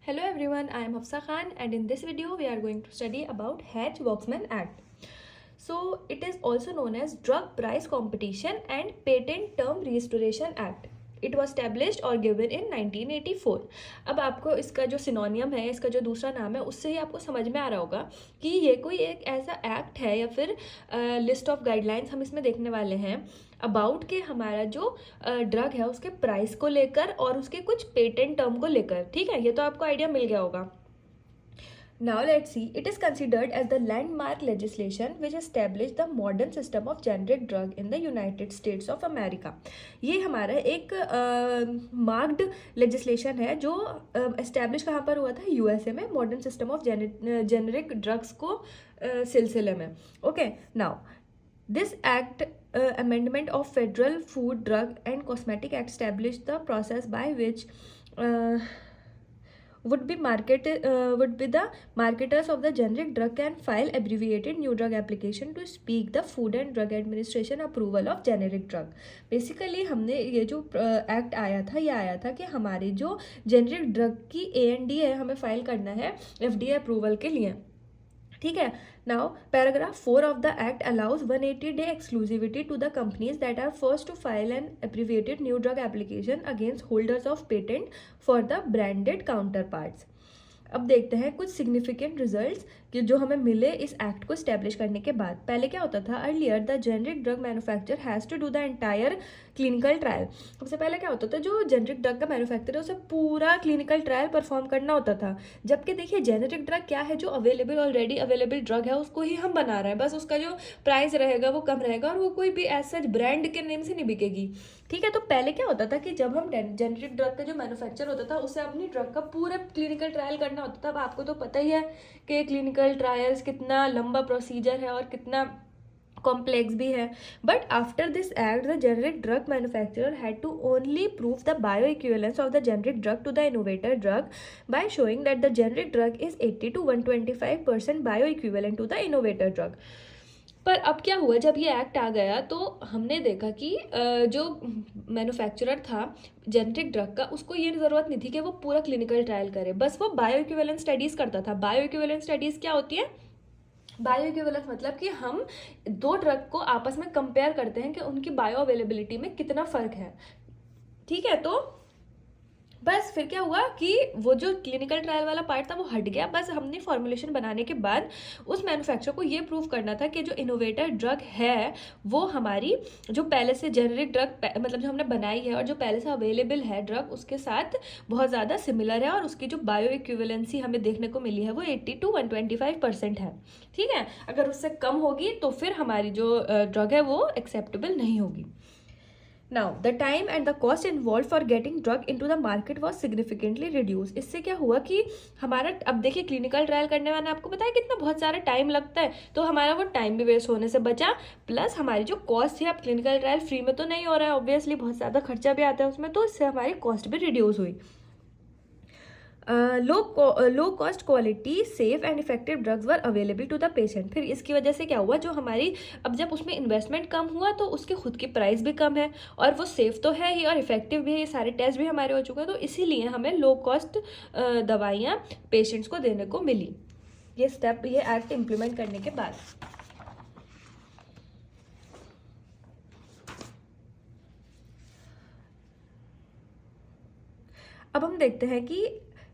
Hello everyone, I am Hafsa Khan and in this video we are going to study about Hatch-Waxman Act. So it is also known as Drug Price Competition and Patent Term Restoration Act. It was established or given in 1984. अब आपको इसका जो सिनोनियम है, इसका जो दूसरा नाम है, उससे ही आपको समझ में आ रहा होगा कि ये कोई एक ऐसा एक्ट है या फिर लिस्ट ऑफ गाइडलाइंस हम इसमें देखने वाले हैं अबाउट के हमारा जो ड्रग है उसके प्राइस को लेकर और उसके कुछ पेटेंट टर्म को लेकर. ठीक है, ये तो आपको आइडिया मिल गया होगा. Now let's see. It is considered as the landmark legislation which established the modern system of generic drug in the United States of America. ये हमारा एक मार्क्ड लेजिस्लेशन है जो एस्टेब्लिश कहाँ पर हुआ था? यूएसए में modern system of generic drugs को सिलसिले में. Okay, now this act amendment of Federal Food, Drug and Cosmetic Act established the process by which would be the marketers of the generic drug can file abbreviated new drug application to seek the Food and Drug Administration approval of generic drug. Basically हमने ये जो act आया था, ये आया था कि हमारी जो जेनरिक ड्रग की ANDA हमें फाइल करना है FDA अप्रूवल के लिए. ठीक है. Now, paragraph 4 of the act allows 180-day exclusivity to the companies that are first to file an abbreviated new drug application against holders of patent for the branded counterparts. अब देखते हैं कुछ significant results कि जो हमें मिले इस act को स्टैब्लिश करने के बाद. पहले क्या होता था? Earlier the generic drug manufacture has to do the entire clinical trial. सबसे पहले क्या होता था? जो जेनरिक ड्रग का मैन्युफैक्चर है उसे पूरा क्लिनिकल ट्रायल परफॉर्म करना होता था. जबकि देखिए जेनरिक ड्रग क्या है? जो अवेलेबल ऑलरेडी अवेलेबल ड्रग है उसको ही हम बना रहे हैं, बस उसका जो प्राइस रहेगा वो कम रहेगा और वो कोई भी एज सच ब्रांड के नेम से नहीं बिकेगी. ठीक है, तो पहले क्या होता था कि जब हम जेनरिक ड्रग का जो मैन्युफैक्चर होता था उसे अपनी ड्रग का पूरा क्लिनिकल ट्रायल करना होता था. अब आपको तो पता ही है कि क्लिनिकल ट्रायल्स कितना लंबा प्रोसीजर है और कितना कॉम्प्लेक्स भी है. But after this act the generic drug manufacturer had to only prove the bioequivalence of the generic drug to the innovator drug by showing that the generic drug is 80 to 125% bio equivalent to the innovator drug. पर अब क्या हुआ? जब ये act आ गया तो हमने देखा कि जो मैन्युफैक्चरर था जेनरिक ड्रग का उसको ये ज़रूरत नहीं थी कि वो पूरा क्लिनिकल ट्रायल करे, बस वो बायो इक्विवेलेंस स्टडीज़ करता था. बायो इक्विवेलेंस स्टडीज़ क्या होती है? बायो इक्विवेलेंस मतलब कि हम दो ड्रग को आपस में कंपेयर करते हैं कि उनकी बायो अवेलेबिलिटी में कितना फ़र्क है. ठीक है, तो बस फिर क्या हुआ कि वो जो क्लिनिकल ट्रायल वाला पार्ट था वो हट गया. बस हमने फॉर्मुलेशन बनाने के बाद उस मैन्युफैक्चरर को ये प्रूव करना था कि जो इनोवेटर ड्रग है वो हमारी जो पहले से जेनरिक ड्रग मतलब जो हमने बनाई है और जो पहले से अवेलेबल है ड्रग उसके साथ बहुत ज़्यादा सिमिलर है और उसकी जो बायो इक्विवेलेंसी हमें देखने को मिली है वो 80 to 125% है. ठीक है, अगर उससे कम होगी तो फिर हमारी जो ड्रग है वो एक्सेप्टेबल नहीं होगी. Now, the time and the cost involved for getting drug into the market was significantly reduced. इससे क्या हुआ कि हमारा अब देखिए क्लिनिकल ट्रायल करने वाले आपको पता है कितना बहुत सारा टाइम लगता है, तो हमारा वो टाइम भी वेस्ट होने से बचा. प्लस हमारी जो कॉस्ट है, अब क्लिनिकल ट्रायल फ्री में तो नहीं हो रहा है, ऑब्वियसली बहुत ज़्यादा खर्चा भी आता है उसमें, तो इससे हमारी कॉस्ट भी रिड्यूस हुई. Low cost quality safe and effective drugs were available to the patient. फिर इसकी वजह से क्या हुआ? जो हमारी अब जब उसमें इन्वेस्टमेंट कम हुआ तो उसके खुद की प्राइस भी कम है और वो सेफ तो है ही और इफेक्टिव भी है. ये सारे टेस्ट भी हमारे हो चुके हैं, तो इसीलिए हमें लो कॉस्ट दवाइयाँ पेशेंट्स को देने को मिली. ये स्टेप ये एक्ट इम्प्लीमेंट करने के बाद. अब हम देखते हैं कि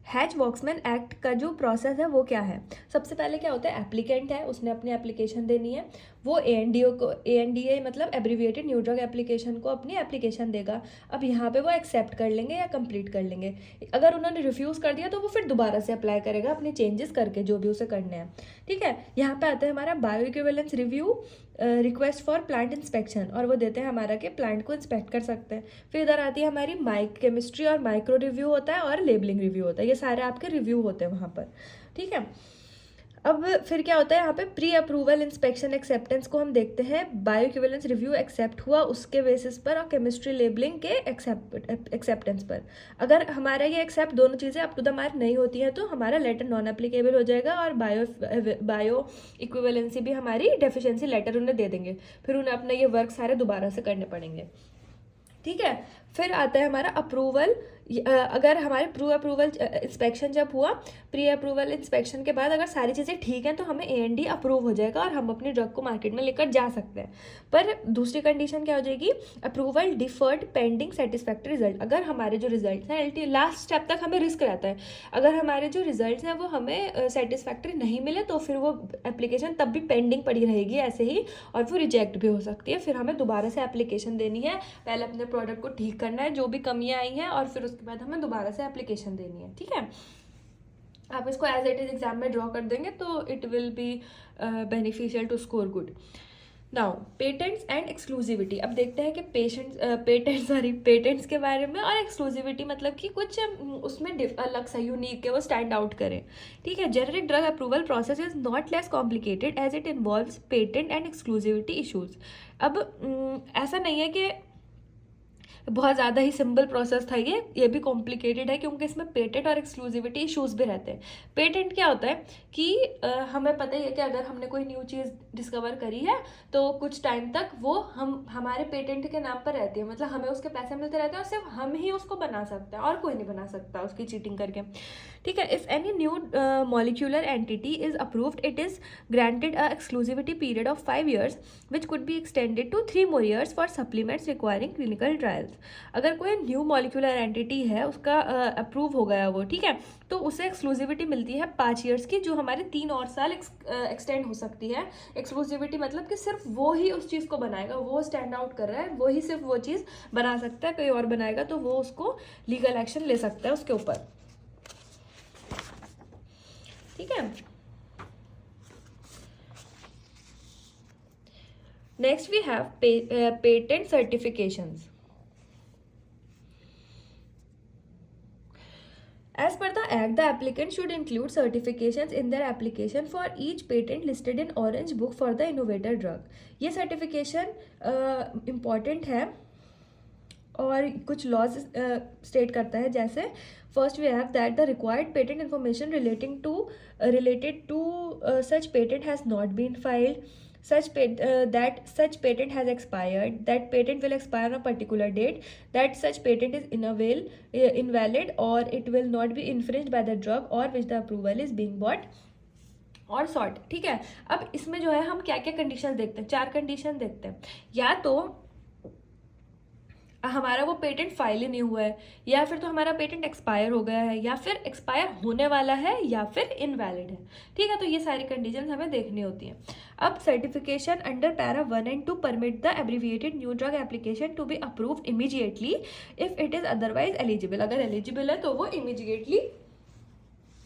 हैच-वॉक्समैन एक्ट का जो प्रोसेस है वो क्या है. सबसे पहले क्या होता है? एप्लीकेंट है, उसने अपनी एप्लीकेशन देनी है, वो ANDA मतलब एब्रीविएटेड न्यू ड्रग एप्लीकेशन को अपनी एप्लीकेशन देगा. अब यहाँ पे वो एक्सेप्ट कर लेंगे या कंप्लीट कर लेंगे. अगर उन्होंने रिफ्यूज़ कर दिया तो वो फिर दोबारा से अप्लाई करेगा अपने चेंजेस करके जो भी उसे करने हैं. ठीक है, यहाँ पे आता है हमारा bio equivalence review, request for plant inspection, और वो देते हैं हमारा कि प्लांट को इंस्पेक्ट कर सकते हैं. फिर इधर आती है हमारी केमिस्ट्री और माइक्रो रिव्यू होता है और लेबलिंग रिव्यू होता है. ये सारे आपके रिव्यू होते हैं वहाँ पर. ठीक है, अब फिर क्या होता है यहाँ पे? प्री अप्रूवल इंस्पेक्शन एक्सेप्टेंस को हम देखते हैं. बायो इक्विवेलेंस रिव्यू एक्सेप्ट हुआ उसके बेसिस पर और केमिस्ट्री लेबलिंग के एक्सेप्टेंस पर. अगर हमारा ये एक्सेप्ट दोनों चीज़ें अप टू द मार्क नहीं होती हैं तो हमारा लेटर नॉन एप्लीकेबल हो जाएगा और बायो इक्विवेलेंसी भी हमारी डेफिशिएंसी लेटर उन्हें दे देंगे. फिर उन्हें अपना ये वर्क सारे दोबारा से करने पड़ेंगे. ठीक है, फिर आता है हमारा अप्रूवल अगर हमारे प्री अप्रूवल इंस्पेक्शन जब हुआ, प्री अप्रूवल इंस्पेक्शन के बाद अगर सारी चीज़ें ठीक हैं तो हमें ANDA अप्रूव हो जाएगा और हम अपनी ड्रग को मार्केट में लेकर जा सकते हैं। पर दूसरी कंडीशन क्या हो जाएगी, approval deferred pending satisfactory result. अगर हमारे जो रिजल्ट हैं लास्ट स्टेप तक हमें रिस्क रहता है, अगर हमारे जो रिजल्ट हैं वो हमें सेटिस्फैक्ट्री नहीं मिले तो फिर वो एप्लीकेशन तब भी पेंडिंग पड़ी रहेगी ऐसे ही, और वो रिजेक्ट भी हो सकती है। फिर हमें दोबारा से एप्लीकेशन देनी है, पहले अपने प्रोडक्ट को ठीक करना है जो भी कमियां आई हैं, और फिर उसके बाद हमें दोबारा से एप्लीकेशन देनी है। ठीक है, आप इसको एज इट इज एग्जाम में ड्रॉ कर देंगे तो it will be beneficial to score good. Now patents and exclusivity. अब देखते हैं कि पेटेंट्स के बारे में, और एक्सक्लूसिविटी मतलब कि कुछ उसमें अलग सा यूनिक है, वो स्टैंड आउट करें। ठीक है, generic drug approval process is not less complicated as it involves patent and exclusivity issues. अब ऐसा नहीं है कि बहुत ज़्यादा ही सिंपल प्रोसेस था, ये भी कॉम्प्लिकेटेड है क्योंकि इसमें पेटेंट और एक्सक्लूसिविटी इश्यूज भी रहते हैं। पेटेंट क्या होता है कि हमें पता ही है कि अगर हमने कोई न्यू चीज़ डिस्कवर करी है तो कुछ टाइम तक वो हमारे पेटेंट के नाम पर रहती है, मतलब हमें उसके पैसे मिलते रहते हैं और सिर्फ हम ही उसको बना सकते हैं और कोई नहीं बना सकता उसकी चीटिंग करके। ठीक है, if any new molecular entity is approved it is granted a exclusivity period of 5 years which could be extended to 3 more years for supplements requiring clinical trials। अगर कोई न्यू मॉलिक्यूलर एंटिटी है उसका approve हो गया वो, ठीक है, तो उसे एक्सक्लूसिविटी मिलती है 5 years की, जो हमारे 3 और साल एक्सटेंड हो सकती है। एक्सक्लूसिविटी मतलब कि सिर्फ वो ही उस चीज़ को बनाएगा, वो स्टैंड आउट कर रहा है, वो ही सिर्फ वो चीज़ बना सकता है, कोई और बनाएगा तो वो उसको लीगल एक्शन ले सकता है उसके ऊपर। ठीक है, next we have patent certifications. As per the Act, the applicant should include certifications in their application for each patent listed in Orange Book for the innovator drug। ये सर्टिफिकेशन इम्पॉर्टेंट है और कुछ लॉज स्टेट करता है, जैसे first we have that the required patent information related to such patent has not been filed, that such patent has expired, that patent will expire on a particular date, that such patent is invalid or it will not be infringed by the drug or which the approval is being bought और sort. ठीक है, अब इसमें जो है हम क्या क्या कंडीशन देखते हैं, 4 कंडीशन देखते हैं। या तो हमारा वो पेटेंट फाइल ही नहीं हुआ है, या फिर तो हमारा पेटेंट एक्सपायर हो गया है, या फिर एक्सपायर होने वाला है, या फिर इनवैलिड है। ठीक है, तो ये सारी कंडीशन हमें देखनी होती हैं। अब certification under para 1 and 2 permit the abbreviated new drug application to be approved immediately if it is otherwise eligible. अगर एलिजिबल है तो वो इमीडिएटली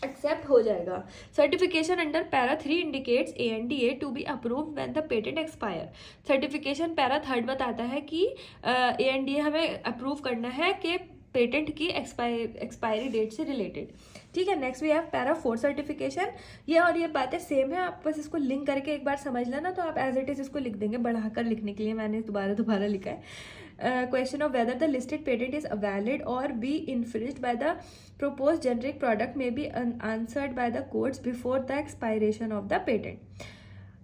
एक्सेप्ट हो जाएगा। Certification under para 3 indicates ANDA to be approved when the patent expire. Certification para 3 बताता है कि ANDA हमें अप्रूव करना है कि पेटेंट की एक्सपायरी डेट से रिलेटेड। ठीक है, next we have para 4 certification. ये और ये बातें सेम है, आप बस इसको लिंक करके एक बार समझ लेना तो आप एज इट इज इसको लिख देंगे, बढ़ाकर लिखने के लिए मैंने दोबारा लिखा है। Question of whether the listed patent is valid or be infringed by the proposed generic product may be answered by the courts before the expiration of the patent.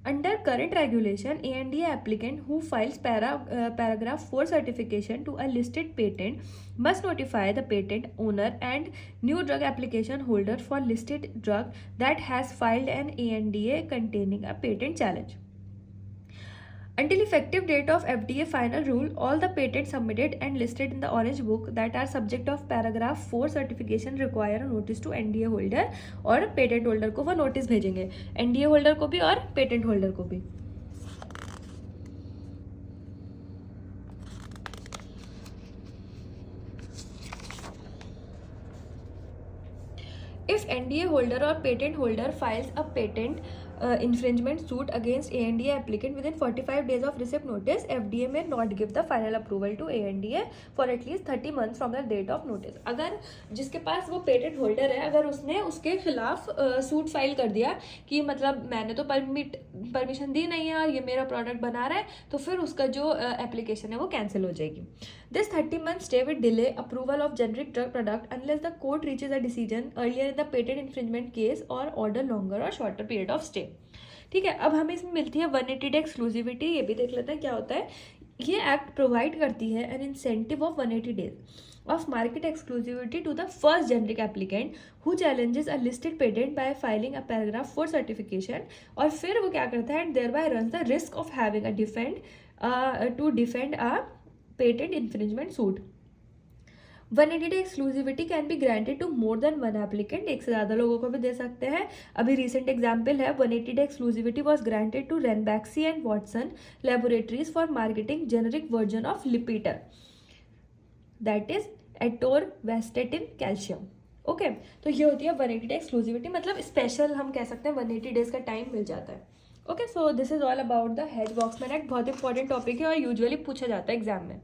Under current regulation, ANDA applicant who files paragraph 4 certification to a listed patent must notify the patent owner and new drug application holder for listed drug that has filed an ANDA containing a patent challenge. Until effective date of FDA final rule, all the patents submitted and listed in the Orange Book that are subject of paragraph 4 certification require a notice to NDA holder, और patent holder को वो notice भेजेंगे, NDA holder को भी और patent holder को भी। If NDA holder or patent holder files a patent infringement suit against ANDA applicant within 45 days of receipt notice, FDA may not give the final approval to ANDA for at least 30 months from the date of notice। अगर जिसके पास वो patent holder है, अगर उसने उसके खिलाफ suit file कर दिया कि मतलब मैंने तो परमिशन दी नहीं है और ये मेरा प्रोडक्ट बना रहा है, तो फिर उसका जो एप्लीकेशन है वो कैंसिल हो जाएगी। This 30-month stay will delay approval of generic drug product unless the court reaches a decision earlier in the patent infringement case or order longer or shorter period of stay। ठीक है, अब हमें इसमें मिलती है 180 day exclusivity. ये भी देख लेते हैं क्या होता है। ये एक्ट प्रोवाइड करती है N incentive of 180 days of market exclusivity to the first generic applicant who challenges a listed patent by filing a paragraph 4 certification. और फिर वो क्या करता है, thereby runs the risk of having a defend a patent infringement suit. 180 day exclusivity can be granted to more than one applicant, एक से ज़्यादा लोगों को भी दे सकते हैं. अभी रिसेंट एग्जाम्पल है 180 day exclusivity was granted to Ranbaxy and Watson laboratories for marketing generic version of Lipitor, that is atorvastatin calcium. Okay, तो ये होती है 180 डे एक्सक्लूसिविटी, मतलब स्पेशल हम कह सकते हैं 180 डेज का टाइम मिल जाता है. Okay, so this is all about the Hatch Waxman Act. बहुत इंपॉर्टेंट टॉपिक है और यूजुअली पूछा जाता है एग्जाम में.